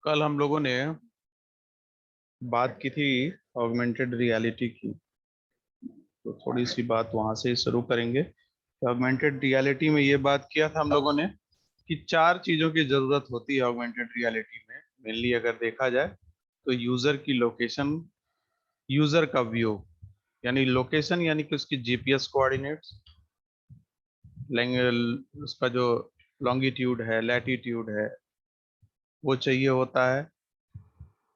कल हम लोगों ने बात की थी ऑगमेंटेड रियलिटी की। तो थोड़ी सी बात वहां से शुरू करेंगे। ऑगमेंटेड रियलिटी में ये बात किया था हम लोगों ने कि चार चीजों की जरूरत होती है ऑगमेंटेड रियलिटी में। मेनली अगर देखा जाए तो यूजर की लोकेशन, यूजर का व्यू, यानी लोकेशन यानी कि उसकी जीपीएस कोऑर्डिनेट्स, उसका जो लॉन्गिट्यूड है, लैटिट्यूड है, वो चाहिए होता है।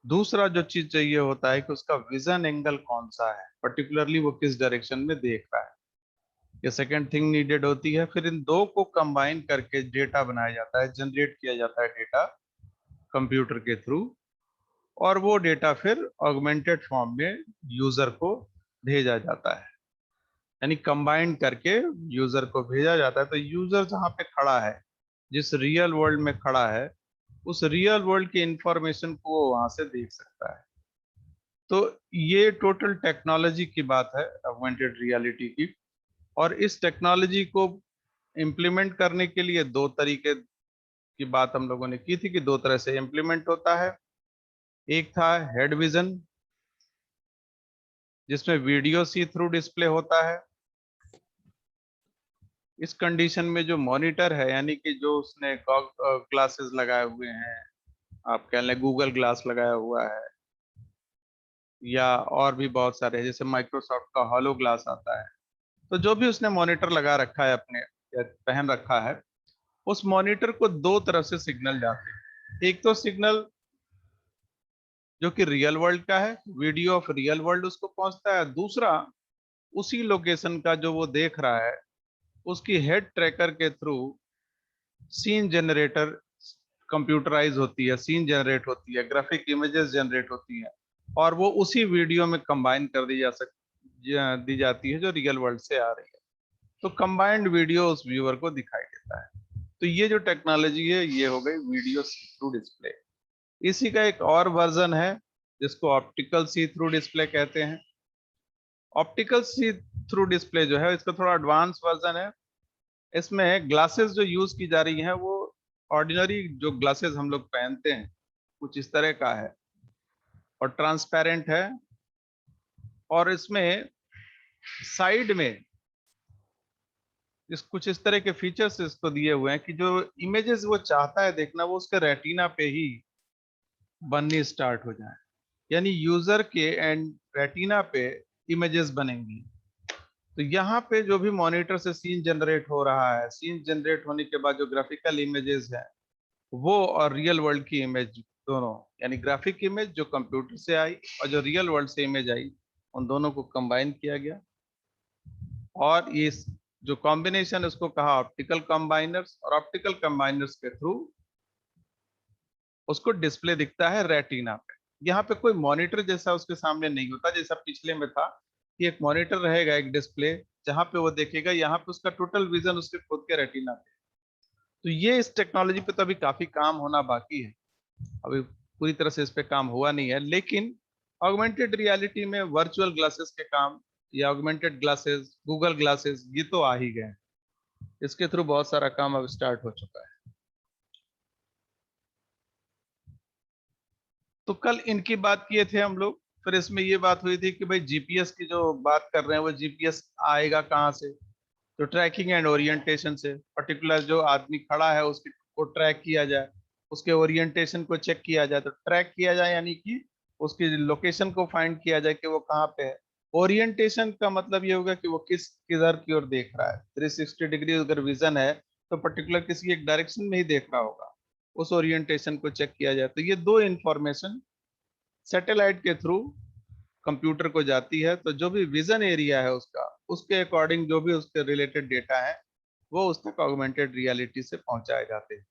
दूसरा जो चीज चाहिए होता है कि उसका विजन एंगल कौन सा है, पर्टिकुलरली वो किस डायरेक्शन में देख रहा है। ये सेकंड थिंग नीडेड होती है। फिर इन दो को कंबाइन करके डेटा बनाया जाता है, जनरेट किया जाता है डेटा कंप्यूटर के थ्रू, और वो डेटा फिर ऑगमेंटेड फॉर्म में यूजर को भेजा जाता है। यानी कंबाइन करके यूजर को भेजा जाता है। तो यूजर जहाँ पे खड़ा है, जिस रियल वर्ल्ड में खड़ा है, उस रियल वर्ल्ड की इंफॉर्मेशन को वो वहां से देख सकता है। तो ये टोटल टेक्नोलॉजी की बात है ऑगमेंटेड रियलिटी की। और इस टेक्नोलॉजी को इम्प्लीमेंट करने के लिए दो तरीके की बात हम लोगों ने की थी कि दो तरह से इम्प्लीमेंट होता है। एक था हेड विजन, जिसमें वीडियो सी थ्रू डिस्प्ले होता है। इस कंडीशन में जो मॉनिटर है, यानी कि जो उसने ग्लासेस लगाए हुए हैं, आप कह लें गूगल ग्लास लगाया हुआ है, या और भी बहुत सारे हैं, जैसे माइक्रोसॉफ्ट का हॉलो ग्लास आता है। तो जो भी उसने मॉनिटर लगा रखा है अपने या पहन रखा है, उस मॉनिटर को दो तरफ से सिग्नल जाते हैं। एक तो सिग्नल जो कि रियल वर्ल्ड का है, वीडियो ऑफ रियल वर्ल्ड उसको पहुंचता है। दूसरा, उसी लोकेशन का जो वो देख रहा है, उसकी हेड ट्रैकर के थ्रू सीन जनरेटर कंप्यूटराइज होती है, सीन जनरेट होती है, ग्राफिक इमेजेस जनरेट होती हैं, और वो उसी वीडियो में कंबाइन कर दी जाती है जो रियल वर्ल्ड से आ रही है। तो कंबाइंड वीडियो उस व्यूअर को दिखाई देता है। तो ये जो टेक्नोलॉजी है, ये हो गई वीडियो सी थ्रू डिस्प्ले। इसी का एक और वर्जन है जिसको ऑप्टिकल सी थ्रू डिस्प्ले कहते हैं। ऑप्टिकल सी थ्रू डिस्प्ले जो है, इसका थोड़ा एडवांस वर्जन है। इसमें ग्लासेस जो यूज की जा रही हैं, वो ऑर्डिनरी जो ग्लासेस हम लोग पहनते हैं कुछ इस तरह का है, और ट्रांसपेरेंट है। और इसमें साइड में कुछ इस तरह के फीचर्स इसको दिए हुए हैं कि जो इमेजेस वो चाहता है देखना, वो उसके रेटिना पे ही बननी स्टार्ट हो जाए। यानी यूजर के एंड रेटिना पे इमेजेस बनेंगी। तो यहाँ पे जो भी मॉनिटर से सीन जनरेट हो रहा है, सीन जनरेट होने के बाद जो ग्राफिकल इमेजेस है, वो और रियल वर्ल्ड की इमेज दोनों, यानी ग्राफिक इमेज जो कंप्यूटर से आई और जो रियल वर्ल्ड से इमेज आई, उन दोनों को कंबाइन किया गया। और इस जो कॉम्बिनेशन, उसको कहा ऑप्टिकल कंबाइनर्स, और ऑप्टिकल कंबाइनर्स के थ्रू उसको डिस्प्ले दिखता है रेटिना पे। यहाँ पे कोई मॉनिटर जैसा उसके सामने नहीं होता, जैसा पिछले में था कि एक मॉनिटर रहेगा, एक डिस्प्ले, जहां पे वो देखेगा। यहाँ पे उसका टोटल विजन उसके खुद के रेटिना पे। तो ये इस टेक्नोलॉजी पे तो अभी काफी काम होना बाकी है, अभी पूरी तरह से इस पे काम हुआ नहीं है। लेकिन ऑगमेंटेड रियलिटी में वर्चुअल ग्लासेस के काम, या ऑगमेंटेड ग्लासेस, गूगल ग्लासेस, ये तो आ ही गए। इसके थ्रू बहुत सारा काम अब स्टार्ट हो चुका है। तो कल इनकी बात किए थे हम लोग। फिर इसमें ये बात हुई थी कि भाई जीपीएस की जो बात कर रहे हैं, वो जीपीएस आएगा कहाँ से? तो ट्रैकिंग एंड ओरिएंटेशन से। पर्टिकुलर जो आदमी खड़ा है उसकी को ट्रैक किया जाए, उसके ओरिएंटेशन को चेक किया जाए। तो ट्रैक किया जाए यानी कि उसकी लोकेशन को फाइंड किया जाए कि वो कहाँ पे है। ओरिएंटेशन का मतलब ये होगा कि वो किधर की ओर देख रहा है। 360 डिग्री अगर विजन है, तो पर्टिकुलर किसी एक डायरेक्शन में ही देख रहा होगा। उस ओरिएंटेशन को चेक किया जाए। तो ये दो इंफॉर्मेशन सैटेलाइट के थ्रू कंप्यूटर को जाती है। तो जो भी विजन एरिया है उसका, उसके अकॉर्डिंग जो भी उसके रिलेटेड डेटा है, वो उस तक ऑगमेंटेड रियलिटी से पहुंचाए जाते हैं।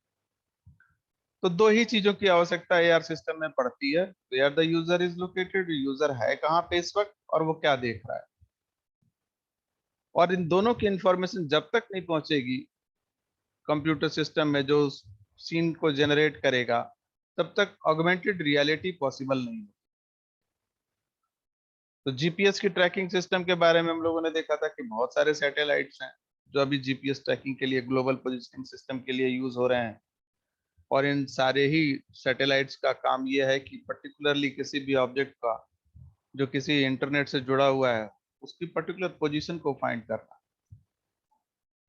तो दो ही चीजों की आवश्यकता एआर सिस्टम में पड़ती है। Where the user is located, user है कहाँ पे इस वक्त, और वो क्या देख रहा है। और इन दोनों की इंफॉर्मेशन जब तक नहीं पहुंचेगी कंप्यूटर सिस्टम में जो सीन को जनरेट करेगा, तब तक ऑगमेंटेड रियलिटी पॉसिबल नहीं है। तो जीपीएस की ट्रैकिंग सिस्टम के बारे में हम लोगों ने देखा था कि बहुत सारे सैटेलाइट्स हैं जो अभी जीपीएस ट्रैकिंग के लिए, ग्लोबल पोजिशनिंग सिस्टम के लिए यूज हो रहे हैं। और इन सारे ही सैटेलाइट्स का काम ये है कि पर्टिकुलरली किसी भी ऑब्जेक्ट का जो किसी इंटरनेट से जुड़ा हुआ है उसकी पर्टिकुलर पोजीशन को फाइंड करना।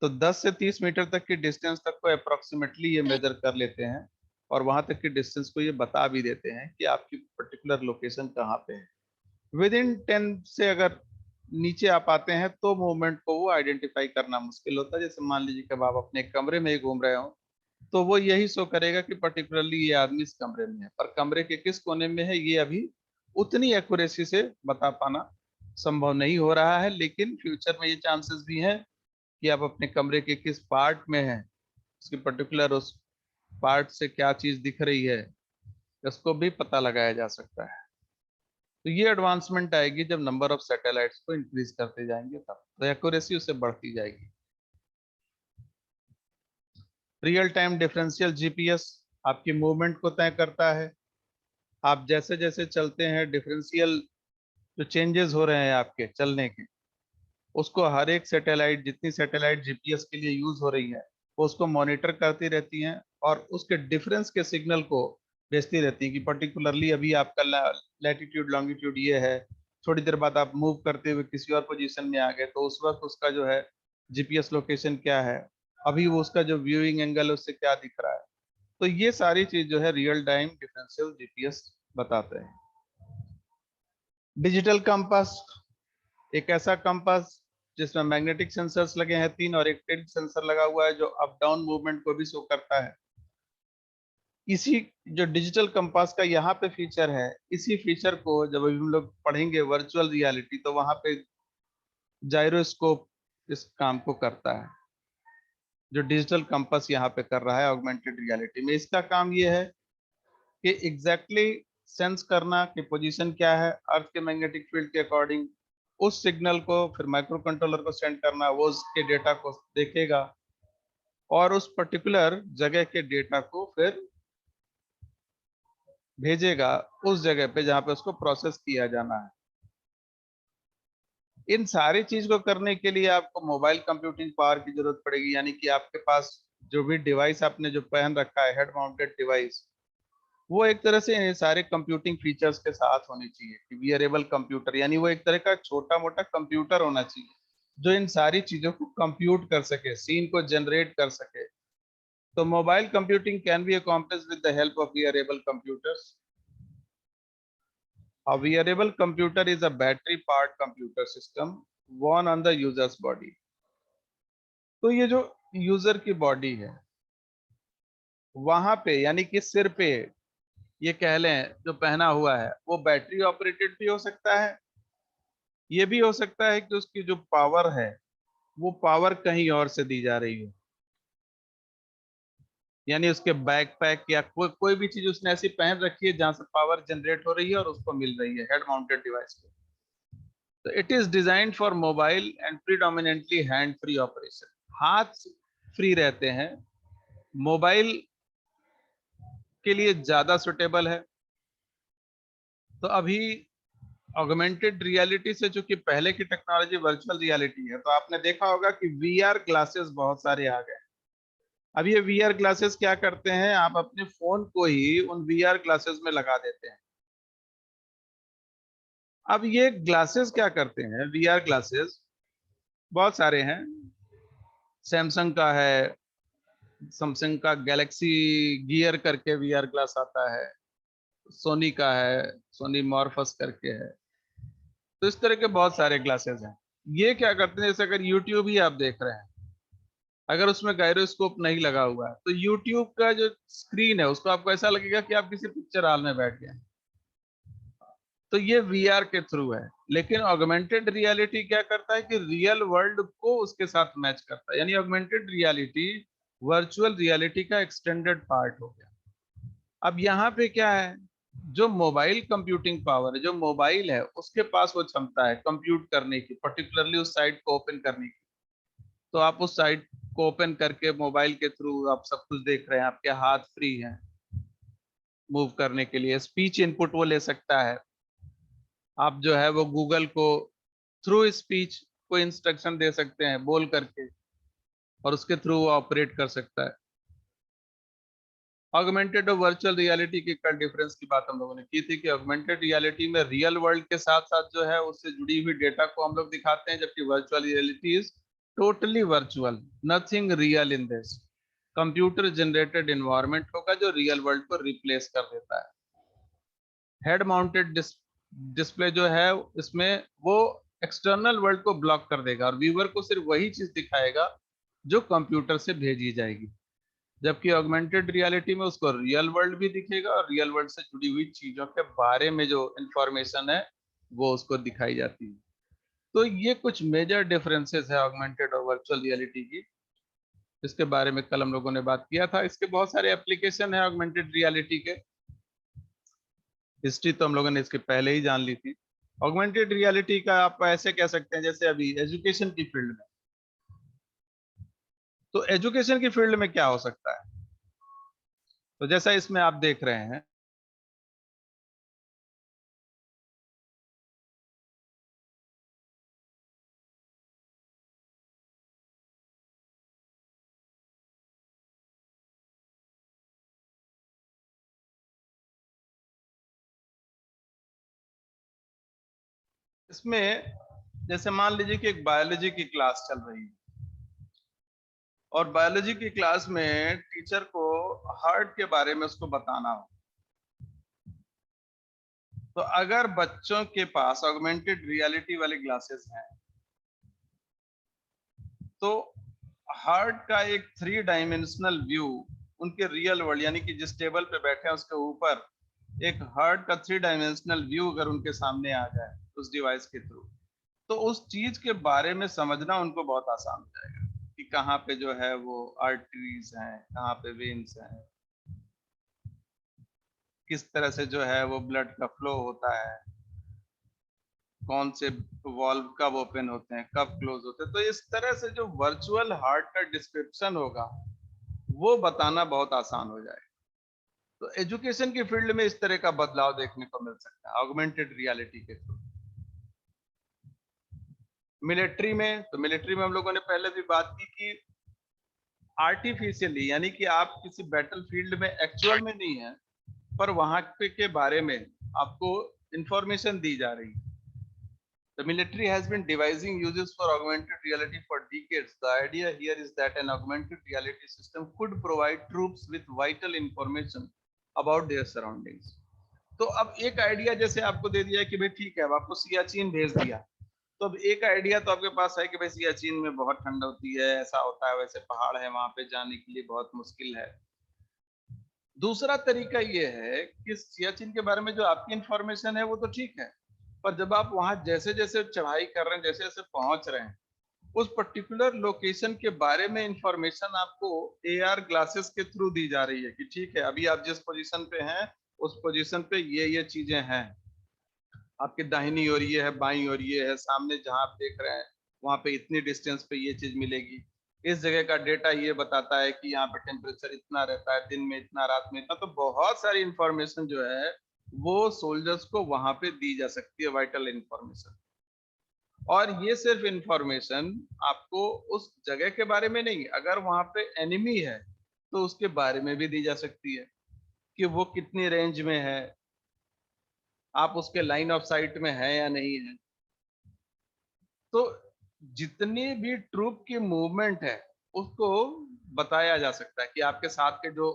तो 10 से 30 मीटर तक की डिस्टेंस तक को अप्रोक्सीमेटली ये मेजर कर लेते हैं और वहां तक की डिस्टेंस को ये बता भी देते हैं कि आपकी पर्टिकुलर लोकेशन कहाँ पे है। विद इन 10 से अगर नीचे आ पाते हैं तो मूवमेंट को वो आइडेंटिफाई करना मुश्किल होता है। जैसे मान लीजिए कि आप अपने कमरे में ही घूम रहे हो तो वो यही शो करेगा कि पर्टिकुलरली ये आदमी इस कमरे में है, पर कमरे के किस कोने में है ये अभी उतनी एक्यूरेसी से बता पाना संभव नहीं हो रहा है। लेकिन फ्यूचर में ये चांसेस भी हैं कि आप अपने कमरे के किस पार्ट में हैं, उसकी पर्टिकुलर उस पार्ट से क्या चीज दिख रही है, इसको भी पता लगाया जा सकता है। तो ये एडवांसमेंट आएगी जब नंबर ऑफ सैटेलाइट्स को इंक्रीज करते जाएंगे, तब तो एक्यूरेसी उससे बढ़ती जाएगी। रियल टाइम डिफरेंशियल जीपीएस आपकी मूवमेंट को तय करता है। आप जैसे जैसे चलते हैं डिफरेंशियल जो चेंजेस हो रहे हैं आपके चलने के, उसको हर एक सैटेलाइट, जितनी सैटेलाइट जीपीएस के लिए यूज हो रही है वो उसको मॉनिटर करती रहती हैं और उसके डिफरेंस के सिग्नल को भेजती रहती हैं कि पर्टिकुलरली अभी आपका लैटिट्यूड लॉन्गिट्यूड ये है, थोड़ी देर बाद आप मूव करते हुए किसी और पोजीशन में आ गए तो उस वक्त उसका जो है जीपीएस लोकेशन क्या है, अभी वो उसका जो व्यूइंग एंगल है उससे क्या दिख रहा है। तो ये सारी चीज जो है रियल टाइम डिफरेंशियल जीपीएस बताते हैं। डिजिटल कंपास एक ऐसा कंपास जिसमें मैग्नेटिक सेंसर्स लगे हैं 3 और एक टिल्ट सेंसर लगा हुआ है जो अप डाउन मूवमेंट को भी शो करता है। इसी जो डिजिटल कंपास का यहाँ पे फीचर है, इसी फीचर को जब अभी हम लोग पढ़ेंगे वर्चुअल रियलिटी तो वहां पे जाइरोस्कोप इस काम को करता है। जो डिजिटल कंपास यहाँ पे कर रहा है ऑगमेंटेड रियलिटी में, इसका काम ये है कि एग्जैक्टली सेंस करना कि पोजीशन क्या है अर्थ के मैग्नेटिक फील्ड के अकॉर्डिंग, उस सिग्नल को फिर माइक्रो कंट्रोलर को सेंड करना, वो उसके डेटा को देखेगा और उस पर्टिकुलर जगह के डेटा को फिर भेजेगा उस जगह पे जहां पे उसको प्रोसेस किया जाना है। इन सारी चीज को करने के लिए आपको मोबाइल कंप्यूटिंग पावर की जरूरत पड़ेगी, यानी कि आपके पास जो भी डिवाइस आपने जो पहन रखा है हेड माउंटेड डिवाइस, वो एक तरह से ये सारे कंप्यूटिंग फीचर्स के साथ होनी चाहिए कि वियरेबल कंप्यूटर, यानी वो एक तरह का छोटा मोटा कंप्यूटर होना चाहिए जो इन सारी चीजों को कंप्यूट कर सके, सीन को जनरेट कर सके। तो mobile computing can be accomplished with the help of wearable computers. A wearable computer is a battery powered computer system worn on the user's body। तो ये जो यूजर की बॉडी है वहां पे यानी कि सिर पे ये कह लें जो पहना हुआ है वो बैटरी ऑपरेटेड भी हो सकता है, ये भी हो सकता है कि उसकी जो पावर है वो पावर कहीं और से दी जा रही है, यानी उसके बैकपैक या कोई भी चीज उसने ऐसी पहन रखी है जहां से पावर जनरेट हो रही है और उसको मिल रही है हेड माउंटेड डिवाइस को। तो it is designed for mobile and predominantly hand free operation. हाथ फ्री रहते हैं, मोबाइल के लिए ज्यादा सुटेबल है। तो अभी ऑगमेंटेड रियलिटी से चूंकि पहले की टेक्नोलॉजी वर्चुअल रियलिटी है तो आपने देखा होगा कि वीआर ग्लासेस बहुत सारे आ गए। अब ये वीआर ग्लासेस क्या करते हैं, आप अपने फोन को ही उन वीआर ग्लासेस में लगा देते हैं। अब ये ग्लासेस क्या करते हैं, वीआर ग्लासेस बहुत सारे हैं, सैमसंग का है, सैमसंग का गैलेक्सी गियर करके वीआर ग्लास आता है, सोनी का है, सोनी मॉर्फस करके है। तो इस तरह के बहुत सारे ग्लासेस हैं। ये क्या करते हैं, जैसे अगर यूट्यूब ही आप देख रहे हैं, अगर उसमें गायरोस्कोप नहीं लगा हुआ है तो यूट्यूब का जो स्क्रीन है उसको आपको ऐसा लगेगा कि आप किसी पिक्चर हॉल में बैठ गए हैं। तो ये वीआर के थ्रू है। लेकिन ऑगमेंटेड रियलिटी क्या करता है कि रियल वर्ल्ड को उसके साथ मैच करता है, यानी ऑगमेंटेड रियलिटी वर्चुअल रियलिटी का एक्सटेंडेड पार्ट हो गया। अब यहाँ पे क्या है, जो मोबाइल कंप्यूटिंग पावर है, जो मोबाइल है उसके पास वो क्षमता है कंप्यूट करने की, पर्टिकुलरली उस साइट को ओपन करने की। तो आप उस साइट को ओपन करके मोबाइल के थ्रू आप सब कुछ देख रहे हैं, आपके हाथ फ्री हैं मूव करने के लिए, स्पीच इनपुट वो ले सकता है। आप जो है वो गूगल को थ्रू स्पीच को इंस्ट्रक्शन दे सकते हैं बोल करके और उसके थ्रू वो ऑपरेट कर सकता है। ऑगमेंटेड और वर्चुअल रियलिटी के कल डिफरेंस की बात हम लोगों ने की थी कि ऑगमेंटेड रियलिटी में रियल वर्ल्ड के साथ साथ जो है उससे जुड़ी हुई डेटा को हम लोग दिखाते हैं, जबकि virtual reality is totally virtual, nothing real in this. Computer generated environment होगा जो रियल वर्ल्ड को रिप्लेस कर देता है। हेड माउंटेड डिस्प्ले जो है इसमें वो एक्सटर्नल वर्ल्ड को ब्लॉक कर देगा और व्यूअर को सिर्फ वही चीज दिखाएगा जो कंप्यूटर से भेजी जाएगी, जबकि ऑगमेंटेड रियलिटी में उसको रियल वर्ल्ड भी दिखेगा और रियल वर्ल्ड से जुड़ी हुई चीजों के बारे में जो इंफॉर्मेशन है वो उसको दिखाई जाती है। तो ये कुछ मेजर डिफरेंसेस है ऑगमेंटेड और वर्चुअल रियलिटी की, इसके बारे में कल हम लोगों ने बात किया था। इसके बहुत सारे एप्लीकेशन है ऑगमेंटेड रियलिटी के, हिस्ट्री तो हम लोगों ने इसके पहले ही जान ली थी। ऑगमेंटेड रियलिटी का आप ऐसे कह सकते हैं जैसे अभी एजुकेशन की फील्ड में, तो एजुकेशन की फील्ड में क्या हो सकता है, तो जैसा इसमें आप देख रहे हैं इसमें, जैसे मान लीजिए कि एक बायोलॉजी की क्लास चल रही है और बायोलॉजी की क्लास में टीचर को हार्ट के बारे में उसको बताना हो, तो अगर बच्चों के पास ऑगमेंटेड रियलिटी वाली ग्लासेस हैं तो हार्ट का एक 3 डायमेंशनल व्यू उनके रियल वर्ल्ड यानी कि जिस टेबल पे बैठे हैं उसके ऊपर एक हार्ट का 3 डायमेंशनल व्यू अगर उनके सामने आ जाए उस डिवाइस के थ्रू, तो उस चीज के बारे में समझना उनको बहुत आसान हो जाएगा कि कहाँ पे जो है वो आर्टरीज हैं, कहाँ पे वेन्स हैं, किस तरह से जो है वो ब्लड का फ्लो होता है, कौन से वॉल्व कब ओपन होते हैं, कब क्लोज होते हैं। तो इस तरह से जो वर्चुअल हार्ट का डिस्क्रिप्शन होगा वो बताना बहुत आसान हो जाएगा। तो एजुकेशन की फील्ड में इस तरह का बदलाव देखने को मिल सकता है ऑगमेंटेड रियलिटी के थ्रू। मिलिट्री में, तो मिलिट्री में हम लोगों ने पहले भी बात की कि आर्टिफिशियली यानी कि आप किसी बैटल फील्ड में एक्चुअल में नहीं है पर वहां पे के बारे में आपको इंफॉर्मेशन दी जा रही है। The military has been devising uses for augmented reality for decades. The idea here is that an augmented reality system could provide troops with vital information about their surroundings. तो अब एक आइडिया जैसे आपको दे दिया कि भाई ठीक है अब आपको सियाचिन भेज दिया, तो अब एक आइडिया तो आपके पास है कि भाई सियाचिन में बहुत ठंड होती है, ऐसा होता है, वैसे पहाड़ है, वहां पे जाने के लिए बहुत मुश्किल है। दूसरा तरीका ये है कि सियाचिन के बारे में जो आपकी इंफॉर्मेशन है वो तो ठीक है, पर जब आप वहां जैसे जैसे चढ़ाई कर रहे हैं, जैसे जैसे पहुंच रहे हैं, उस पर्टिकुलर लोकेशन के बारे में इंफॉर्मेशन आपको एआर ग्लासेस के थ्रू दी जा रही है कि ठीक है अभी आप जिस पोजीशन पे हैं उस पोजीशन पे ये चीजें हैं, आपके दाहिनी ओर ये है, बाईं ओर ये है, सामने जहां आप देख रहे हैं वहां पे इतनी डिस्टेंस पे ये चीज मिलेगी, इस जगह का डेटा ये बताता है कि यहाँ पे टेम्परेचर इतना रहता है, दिन में इतना, रात में इतना। तो बहुत सारी इंफॉर्मेशन जो है वो सोल्जर्स को वहां पे दी जा सकती है, वाइटल इंफॉर्मेशन। और ये सिर्फ इंफॉर्मेशन आपको उस जगह के बारे में नहीं, अगर वहां पे एनिमी है तो उसके बारे में भी दी जा सकती है कि वो कितनी रेंज में है, आप उसके लाइन ऑफ साइट में है या नहीं है। तो जितनी भी ट्रूप की मूवमेंट है उसको बताया जा सकता है कि आपके साथ के जो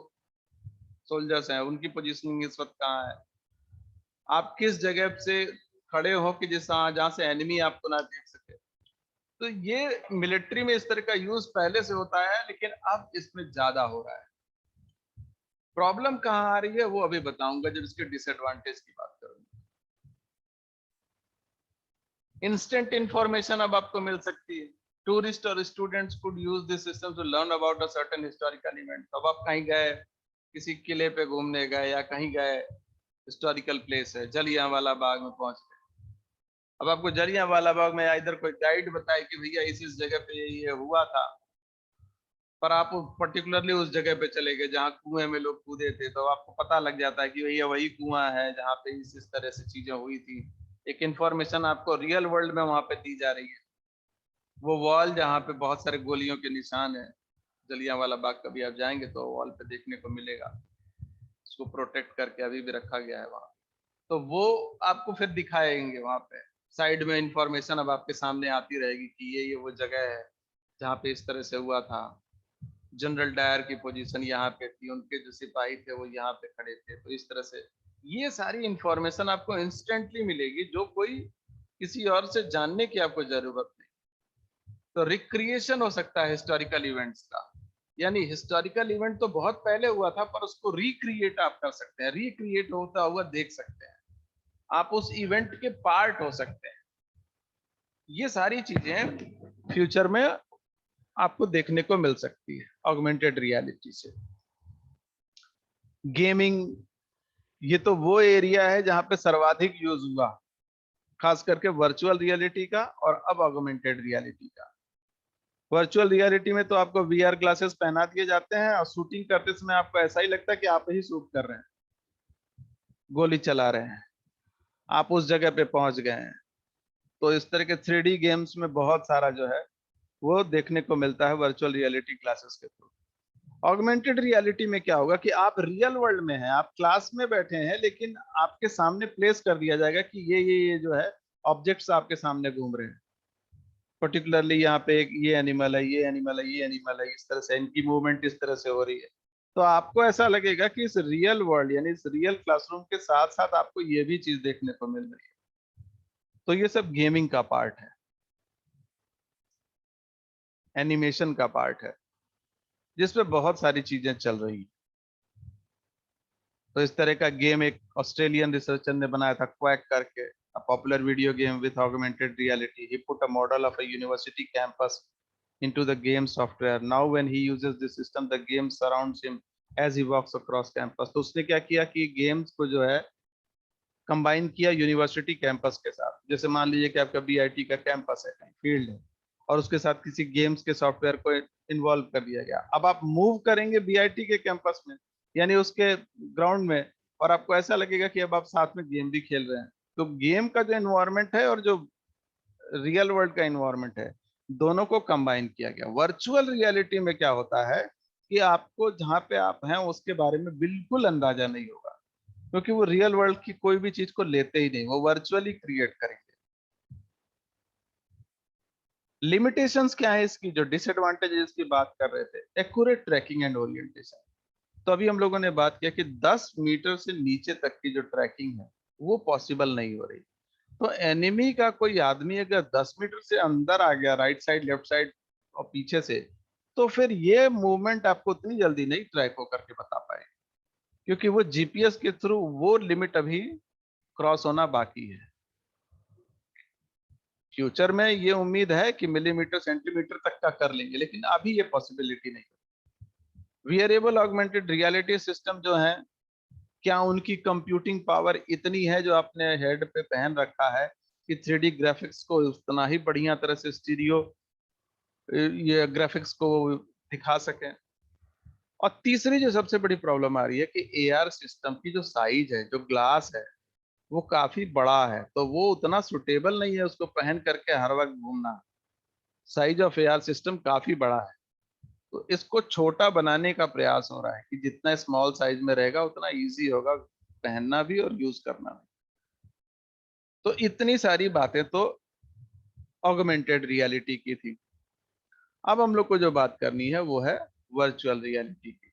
सोल्जर्स हैं उनकी पोजीशनिंग इस वक्त कहाँ है, आप किस जगह से खड़े हो कि जिस जहाँ से एनिमी आपको ना देख सके। तो ये मिलिट्री में इस तरह का यूज पहले से होता है लेकिन अब इसमें ज्यादा हो रहा है। प्रॉब्लम कहाँ आ रही है वो अभी बताऊंगा जब इसके डिसएडवांटेज की बात करूंगा। इंस्टेंट इंफॉर्मेशन अब आपको मिल सकती है। टूरिस्ट और students could use this system to learn about a certain historical event. अब आप कहीं गए, किसी किले पे घूमने गए या कहीं गए, हिस्टोरिकल प्लेस है, जलियांवाला बाग में पहुंच गए, अब आपको जलियांवाला बाग में इधर कोई गाइड बताए कि भैया इस जगह पे ये हुआ था, पर आप पर्टिकुलरली उस जगह पे चले गए जहाँ कुएं में लोग कूदे थे, तो आपको पता लग जाता है कि भैया वही कुआं है जहाँ पे इस तरह से चीजें हुई थी। एक इंफॉर्मेशन आपको रियल वर्ल्ड में वहां पे दी जा रही है। वो वॉल जहाँ पे बहुत सारे गोलियों के निशान है, जलियांवाला बाग कभी आप जाएंगे तो वॉल पे देखने को मिलेगा। उसको प्रोटेक्ट करके अभी भी रखा गया है वहां। तो वो आपको फिर दिखाएंगे वहां पे, साइड में इंफॉर्मेशन अब आपके सामने आती रहेगी कि ये वो जगह है जहाँ पे इस तरह से हुआ था। जनरल डायर की पोजीशन यहाँ पे थी, उनके जो सिपाही थे वो यहाँ पे खड़े थे, तो इस तरह से ये सारी इंफॉर्मेशन आपको इंस्टेंटली मिलेगी, जो कोई किसी और से जानने की आपको जरूरत नहीं। तो रिक्रिएशन हो सकता है हिस्टोरिकल इवेंट्स का, यानी हिस्टोरिकल इवेंट तो बहुत पहले हुआ था पर उसको रिक्रिएट आप कर सकते हैं, रिक्रिएट होता हुआ देख सकते हैं, आप उस इवेंट के पार्ट हो सकते हैं। ये सारी चीजें फ्यूचर में आपको देखने को मिल सकती है ऑगमेंटेड रियलिटी से। गेमिंग, ये तो वो एरिया है जहां पे सर्वाधिक यूज हुआ, खास करके वर्चुअल रियलिटी का और अब ऑगमेंटेड रियलिटी का। वर्चुअल रियलिटी में तो आपको वीआर ग्लासेस पहना दिए जाते हैं और शूटिंग करते समय आपको ऐसा ही लगता है कि आप ही शूट कर रहे हैं, गोली चला रहे हैं, आप उस जगह पे पहुंच गए हैं। तो इस तरह के 3D गेम्स में बहुत सारा जो है वो देखने को मिलता है वर्चुअल रियलिटी क्लासेस के थ्रू। ऑगमेंटेड रियलिटी में क्या होगा कि आप रियल वर्ल्ड में हैं, आप क्लास में बैठे हैं, लेकिन आपके सामने प्लेस कर दिया जाएगा कि ये जो है ऑब्जेक्ट्स आपके सामने घूम रहे हैं। पर्टिकुलरली यहाँ पे एक ये एनिमल है, ये एनिमल है, ये एनिमल है, इस तरह से इनकी मूवमेंट इस तरह से हो रही है। तो आपको ऐसा लगेगा कि इस रियल वर्ल्ड यानी इस रियल क्लासरूम के साथ साथ आपको ये भी चीज देखने को मिल रही है। तो ये सब गेमिंग का पार्ट है, एनिमेशन का पार्ट है, जिसपे बहुत सारी चीजें चल रही है। तो इस तरह का गेम एक ऑस्ट्रेलियन रिसर्चर ने बनाया था, क्वैक करके, a popular video game with augmented reality. He put a model of a university campus into the game software. Now when he uses this system, the game surrounds him as he walks across campus. तो उसने क्या किया कि games को जो है combine किया university campus के साथ। जैसे मान लीजिए कि आपका बीआईटी का कैंपस है, फील्ड है, और उसके साथ किसी गेम्स के सॉफ्टवेयर को इन्वॉल्व कर दिया गया। अब आप मूव करेंगे बीआईटी के कैंपस में, यानी उसके ग्राउंड में, और आपको ऐसा लगेगा कि अब आप साथ में गेम भी खेल रहे हैं। तो गेम का जो एनवायरनमेंट है और जो रियल वर्ल्ड का एनवायरनमेंट है, दोनों को कंबाइन किया गया। वर्चुअल रियलिटी में क्या होता है कि आपको जहां पे आप हैं उसके बारे में बिल्कुल अंदाजा नहीं होगा, क्योंकि वो रियल वर्ल्ड की कोई भी चीज को लेते ही नहीं, वो वर्चुअली क्रिएट करेंगे। लिमिटेशंस क्या है इसकी, जो डिसएडवांटेजेस की बात कर रहे थे, एक्यूरेट ट्रैकिंग एंड ओरिएंटेशन। तो अभी हम लोगों ने बात किया कि 10 मीटर से नीचे तक की जो ट्रैकिंग है वो पॉसिबल नहीं हो रही। तो एनिमी का कोई आदमी अगर 10 मीटर से अंदर आ गया, राइट साइड, लेफ्ट साइड और पीछे से, तो फिर ये मूवमेंट आपको उतनी जल्दी नहीं ट्रैक हो करके बता पाए, क्योंकि वो जीपीएस के थ्रू वो लिमिट अभी क्रॉस होना बाकी है। फ्यूचर में ये उम्मीद है कि मिलीमीटर सेंटीमीटर तक का कर लेंगे, लेकिन अभी ये पॉसिबिलिटी नहीं है। वियरेबल ऑगमेंटेड रियलिटी सिस्टम जो है, क्या उनकी कंप्यूटिंग पावर इतनी है जो आपने हेड पे पहन रखा है कि 3D ग्राफिक्स को उतना ही बढ़िया तरह से स्टीरियो ये ग्राफिक्स को दिखा सकें? और तीसरी जो सबसे बड़ी प्रॉब्लम आ रही है कि एआर सिस्टम की जो साइज है, जो ग्लास है, वो काफी बड़ा है, तो वो उतना सुटेबल नहीं है उसको पहन करके हर वक्त घूमना। साइज ऑफ एआर सिस्टम काफी बड़ा है, तो इसको छोटा बनाने का प्रयास हो रहा है कि जितना स्मॉल साइज में रहेगा उतना इजी होगा पहनना भी और यूज करना भी। तो इतनी सारी बातें तो ऑगमेंटेड रियलिटी की थी। अब हम लोग को जो बात करनी है वो है वर्चुअल रियलिटी की।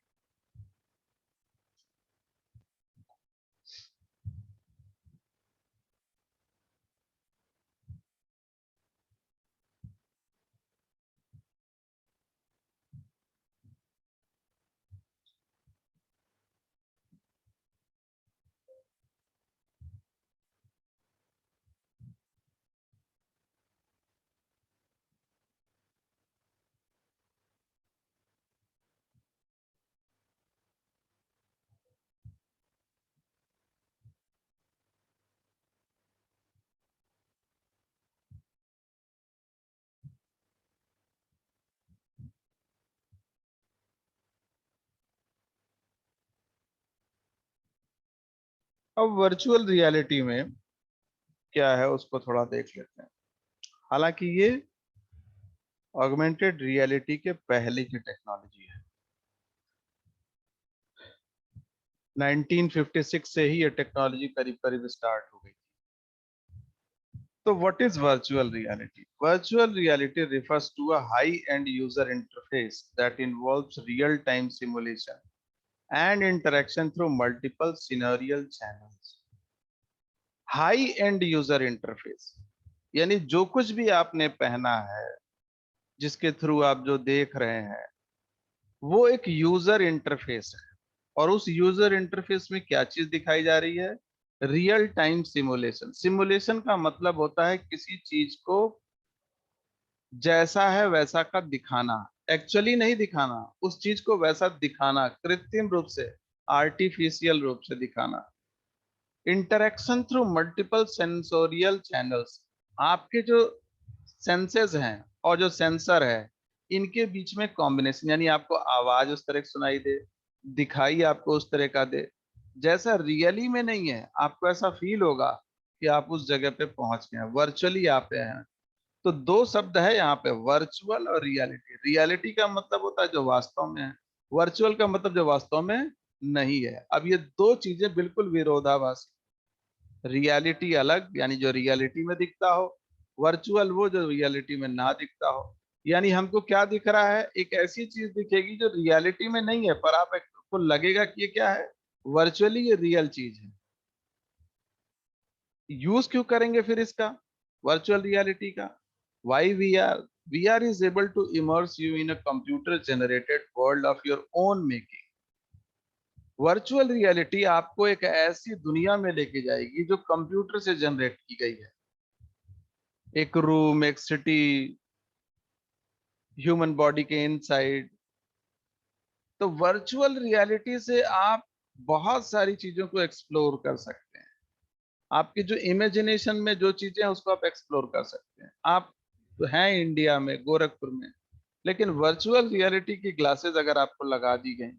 अब वर्चुअल रियलिटी में क्या है उसको थोड़ा देख लेते हैं। हालांकि ये ऑगमेंटेड रियलिटी के पहले की टेक्नोलॉजी है। 1956 से ही ये टेक्नोलॉजी करीब करीब स्टार्ट हो गई। तो what is virtual reality? Virtual reality refers to a high-end user interface that involves real-time simulation and interaction through multiple scenario channels. High-end user interface यानी जो कुछ भी आपने पहना है, जिसके थ्रू आप जो देख रहे हैं, वो एक यूजर इंटरफेस है। और उस यूजर इंटरफेस में क्या चीज दिखाई जा रही है? Real time simulation. सिमुलेशन का मतलब होता है किसी चीज को जैसा है वैसा का दिखाना, एक्चुअली नहीं दिखाना, उस चीज को वैसा दिखाना, कृत्रिम रूप से, आर्टिफिशियल रूप से दिखाना। Interaction through multiple sensorial channels, आपके जो सेंसेस हैं और जो सेंसर है, इनके बीच में कॉम्बिनेशन, यानी आपको आवाज उस तरह की सुनाई दे, दिखाई आपको उस तरह का दे, जैसा रियली में नहीं है, आपको ऐसा फील होगा कि आप उस जगह पे पहुंच गए हैं, वर्चुअली आप पे हैं। तो दो शब्द है यहाँ पे, वर्चुअल और रियलिटी। रियलिटी का मतलब होता है जो वास्तव में है, वर्चुअल का मतलब जो वास्तव में नहीं है। अब ये दो चीजें बिल्कुल विरोधाभासी। रियलिटी अलग, यानी जो रियलिटी में दिखता हो, वर्चुअल वो जो रियलिटी में ना दिखता हो। यानी हमको क्या दिख रहा है? एक ऐसी चीज दिखेगी जो रियलिटी में नहीं है, पर आपको लगेगा कि ये क्या है, वर्चुअली ये रियल चीज है। यूज क्यों करेंगे फिर इसका, वर्चुअल रियलिटी का? Why we are is able to immerse you in a computer generated world of your own making. Virtual reality आपको एक ऐसी दुनिया में लेके जाएगी जो कंप्यूटर से जनरेट की गई है। एक रूम, एक सिटी, ह्यूमन बॉडी के इनसाइड। तो वर्चुअल रियलिटी से आप बहुत सारी चीजों को एक्सप्लोर कर सकते हैं। आपकी जो इमेजिनेशन में जो चीजें हैं उसको आप एक्सप्लोर कर सकते हैं। आप तो हैं इंडिया में, गोरखपुर में, लेकिन वर्चुअल रियलिटी की ग्लासेस अगर आपको लगा दी गई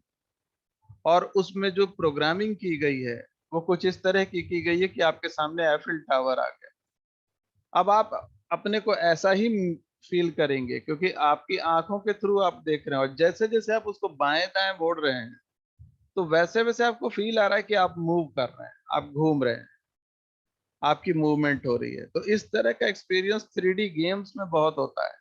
और उसमें जो प्रोग्रामिंग की गई है वो कुछ इस तरह की गई है कि आपके सामने एफिल टावर आ गया। अब आप अपने को ऐसा ही फील करेंगे क्योंकि आपकी आंखों के थ्रू आप देख रहे हो, और जैसे जैसे आप उसको बाएं दाएं मोड़ रहे हैं तो वैसे वैसे आपको फील आ रहा है कि आप मूव कर रहे हैं, आप घूम रहे हैं, आपकी मूवमेंट हो रही है। तो इस तरह का एक्सपीरियंस 3D गेम्स में बहुत होता है,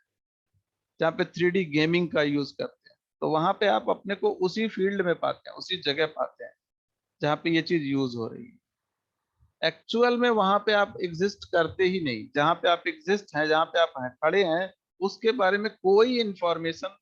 जहाँ पे 3D गेमिंग का यूज करते हैं। तो वहां पे आप अपने को उसी फील्ड में पाते हैं, उसी जगह पाते हैं जहाँ पे ये चीज यूज हो रही है। एक्चुअल में वहां पे आप एग्जिस्ट करते ही नहीं, जहां पे आप एग्जिस्ट हैं, जहां पे आप खड़े हैं, उसके बारे में कोई इंफॉर्मेशन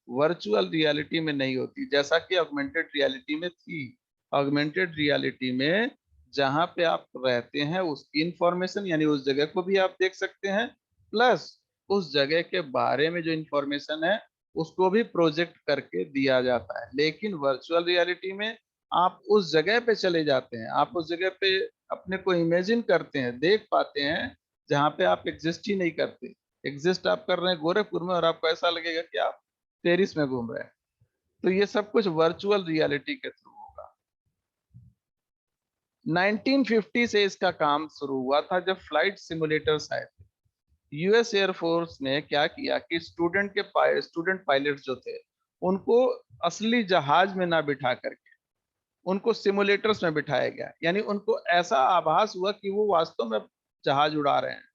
वर्चुअल रियलिटी में नहीं होती, जैसा कि ऑगमेंटेड रियलिटी में थी। ऑगमेंटेड रियलिटी में जहां पे आप रहते हैं उसकी इंफॉर्मेशन, यानी उस जगह को भी आप देख सकते हैं, प्लस उस जगह के बारे में जो इंफॉर्मेशन है उसको भी प्रोजेक्ट करके दिया जाता है। लेकिन वर्चुअल रियलिटी में आप उस जगह पे चले जाते हैं, आप उस जगह पे अपने को इमेजिन करते हैं, देख पाते हैं, जहाँ पे आप एग्जिस्ट ही नहीं करते। एग्जिस्ट आप कर रहे हैं गोरखपुर में और आपको ऐसा लगेगा कि आप पेरिस में घूम रहे हैं। तो ये सब कुछ वर्चुअल रियलिटी के थ्रू होगा। 1950 से इसका काम शुरू हुआ था जब फ्लाइट सिमुलेटर्स आए थे। यूएस एयरफोर्स ने क्या किया कि स्टूडेंट पायलट जो थे उनको असली जहाज में ना बिठा करके उनको सिमुलेटर्स में बिठाया गया, यानी उनको ऐसा आभास हुआ कि वो वास्तव में जहाज उड़ा रहे हैं।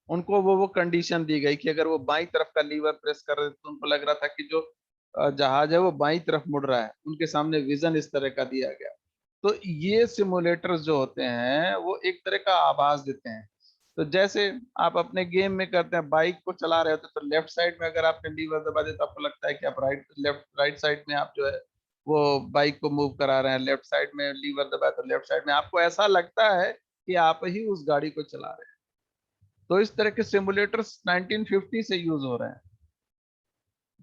उनको वो कंडीशन दी गई कि अगर वो बाई तरफ का लीवर प्रेस कर रहे थे तो उनको लग रहा था कि जो जहाज है वो बाई तरफ मुड़ रहा है, उनके सामने विजन इस तरह का दिया गया। तो ये सिमुलेटर्स जो होते हैं वो एक तरह का आभास देते हैं। तो जैसे आप अपने गेम में करते हैं, बाइक को चला रहे होते तो लेफ्ट साइड में अगर आपने लीवर दबा दिया तो आपको लगता है कि आप राइट साइड में आप जो है वो बाइक को मूव करा रहे हैं, लेफ्ट साइड में लीवर दबाया तो लेफ्ट साइड में आपको ऐसा लगता है कि आप ही उस गाड़ी को चला रहे हैं। तो इस तरह के सिमुलेटर्स 1950 से यूज हो रहे हैं।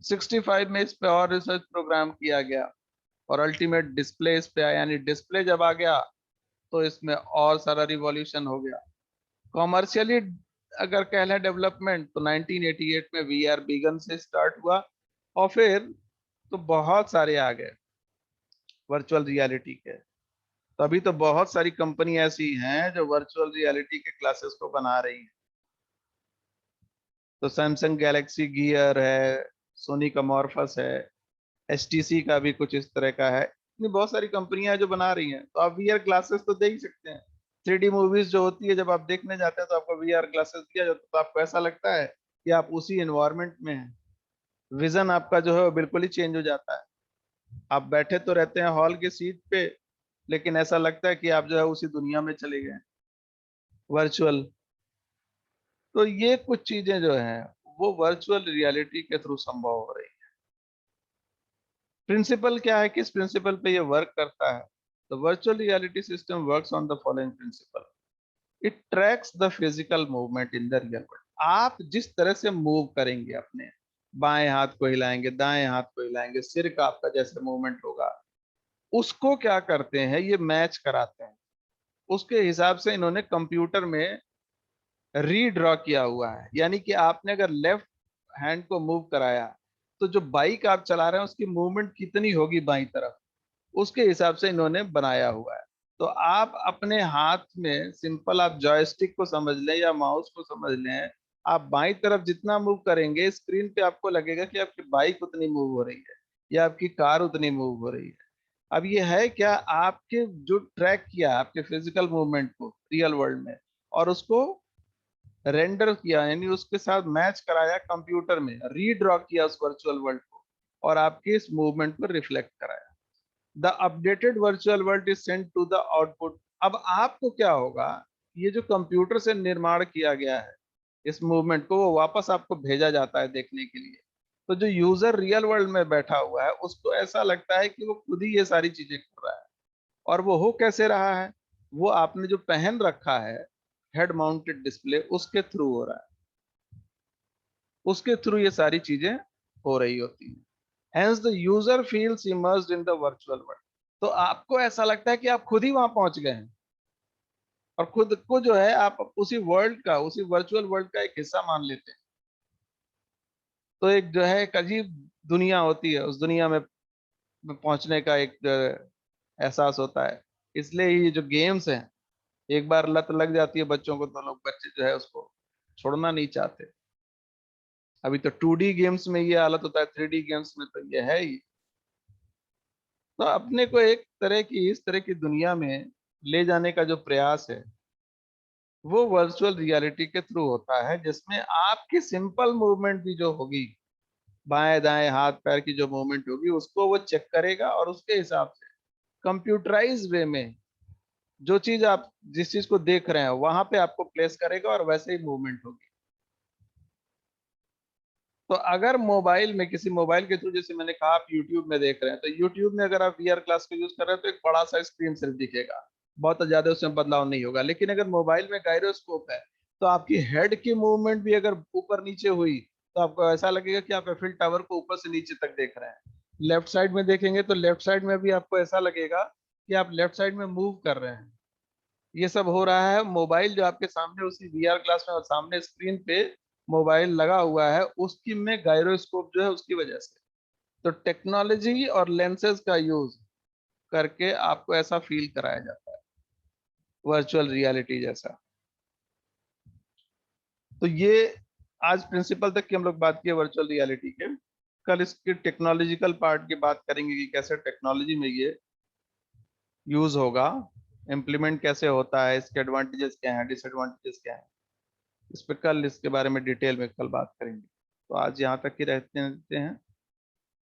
65 में इस पे और रिसर्च प्रोग्राम किया गया और अल्टीमेट डिस्प्ले इस पे आया, यानी डिस्प्ले जब आ गया तो इसमें और सारा रिवॉल्यूशन हो गया। कॉमर्शियली अगर कह लें डेवलपमेंट तो 1988 में वीआर बिगन से स्टार्ट हुआ और फिर तो बहुत सारे आ गए वर्चुअल रियलिटी के। तो अभी तो बहुत सारी कंपनी ऐसी हैं जो वर्चुअल रियलिटी के क्लासेस को बना रही हैं। तो सैमसंग गैलेक्सी गियर है, सोनी का मॉर्फस है, एचटीसी का भी कुछ इस तरह का है। इतनी बहुत सारी कंपनियां हैं जो बना रही हैं, तो आप वीआर ग्लासेस तो दे ही सकते हैं। 3D मूवीज जो होती है, जब आप देखने जाते हैं तो आपको वीआर ग्लासेस दिया जाता है, तो आपको ऐसा लगता है कि आप उसी एनवायरनमेंट में हैं। विजन आपका जो है वो बिल्कुल ही चेंज हो जाता है। आप बैठे तो रहते हैं हॉल की सीट पे, लेकिन ऐसा लगता है कि आप जो है उसी दुनिया में चले गए, वर्चुअल। तो ये कुछ चीजें जो हैं वो वर्चुअल रियलिटी के थ्रू संभव हो रही है। प्रिंसिपल क्या है, किस प्रिंसिपल पे ये वर्क करता है? The virtual reality system works on the following principle. It tracks the physical movement in the real world. आप जिस तरह से मूव करेंगे, अपने बाएं हाथ को हिलाएंगे, दाएं हाथ को हिलाएंगे, सिर का आपका जैसे मूवमेंट होगा, उसको क्या करते हैं, ये मैच कराते हैं। उसके हिसाब से इन्होंने कंप्यूटर में रीड्रॉ किया हुआ है। यानी कि आपने अगर लेफ्ट हैंड को मूव कराया, तो जो बाइक आप चला रहे हैं उसकी मूवमेंट कितनी होगी बाई तरफ, उसके हिसाब से इन्होंने बनाया हुआ है। तो आप अपने हाथ में सिंपल आप जॉयस्टिक को समझ लें या माउस को समझ लें, आप बाई तरफ जितना मूव करेंगे, स्क्रीन पे आपको लगेगा कि आपकी बाइक उतनी मूव हो रही है या आपकी कार उतनी मूव हो रही है। अब ये है क्या, आपके जो ट्रैक किया आपके फिजिकल मूवमेंट को रियल वर्ल्ड में, और उसको रेंडर किया, यानी उसके साथ मैच कराया कंप्यूटर में, रीड्रॉ किया उस वर्चुअल वर्ल्ड को, और आपके इस मूवमेंट को रिफ्लेक्ट कराया। The updated virtual world is sent to the output. अब आपको क्या होगा, ये जो कंप्यूटर से निर्माण किया गया है इस मूवमेंट को, वो वापस आपको भेजा जाता है देखने के लिए। तो जो यूजर रियल वर्ल्ड में बैठा हुआ है, उसको ऐसा लगता है कि वो खुद ही ये सारी चीजें कर रहा है। और वो हो कैसे रहा है, वो आपने जो पहन रखा है हेड माउंटेड डिस्प्ले, उसके थ्रू हो रहा है। उसके थ्रू ये सारी चीजें हो रही होती हैं। Hence the user feels immersed in the virtual world। तो आपको ऐसा लगता है कि आप खुद ही वहां पहुंच गए हैं, और खुद को जो है आप उसी वर्ल्ड का, उसी वर्चुअल वर्ल्ड का एक हिस्सा मान लेते हैं। तो एक जो है एक अजीब दुनिया होती है, उस दुनिया में पहुंचने का एक एहसास होता है। इसलिए ये जो गेम्स हैं, एक बार लत लग जाती है बच्चों को, तो लोग बच्चे जो है उसको छोड़ना नहीं चाहते। अभी तो 2D गेम्स में ये हालत होता है, 3D गेम्स में तो ये है ही। तो अपने को एक तरह की, इस तरह की दुनिया में ले जाने का जो प्रयास है, वो वर्चुअल रियलिटी के थ्रू होता है, जिसमें आपकी सिंपल मूवमेंट भी जो होगी, बाएं दाएं हाथ पैर की जो मूवमेंट होगी, उसको वो चेक करेगा, और उसके हिसाब से कंप्यूटराइज वे में जो चीज आप, जिस चीज को देख रहे हैं वहां पे आपको प्लेस करेगा, और वैसे ही मूवमेंट होगी। तो अगर मोबाइल में, किसी मोबाइल के थ्रू, जैसे मैंने कहा आप यूट्यूब में देख रहे हैं, तो यूट्यूब में अगर आप वीआर क्लास को यूज कर रहे हैं, तो एक बड़ा सा स्क्रीन सिर्फ दिखेगा, बहुत ज्यादा उसमें बदलाव नहीं होगा। लेकिन अगर मोबाइल में गायरोस्कोप है, तो आपकी हेड की मूवमेंट भी अगर ऊपर नीचे हुई, तो आपको ऐसा लगेगा कि आप एफिल टावर को ऊपर से नीचे तक देख रहे हैं। लेफ्ट साइड में देखेंगे तो लेफ्ट साइड में भी आपको ऐसा लगेगा कि आप लेफ्ट साइड में मूव कर रहे हैं। ये सब हो रहा है मोबाइल जो आपके सामने, उसी वीआर क्लास में, और सामने स्क्रीन पे मोबाइल लगा हुआ है, उसकी में गायरोस्कोप जो है उसकी वजह से। तो टेक्नोलॉजी और लेंसेज का यूज करके आपको ऐसा फील कराया जाता है, वर्चुअल रियलिटी जैसा। तो ये आज प्रिंसिपल तक की हम लोग बात किए वर्चुअल रियलिटी के। कल इसके टेक्नोलॉजिकल पार्ट की बात करेंगे कि कैसे टेक्नोलॉजी में ये यूज होगा, इम्प्लीमेंट कैसे होता है, इसके एडवांटेजेस क्या हैं, डिसएडवांटेजेस क्या हैं। इस पे कल इसके बारे में डिटेल में कल बात करेंगे। तो आज यहाँ तक ही रहते हैं।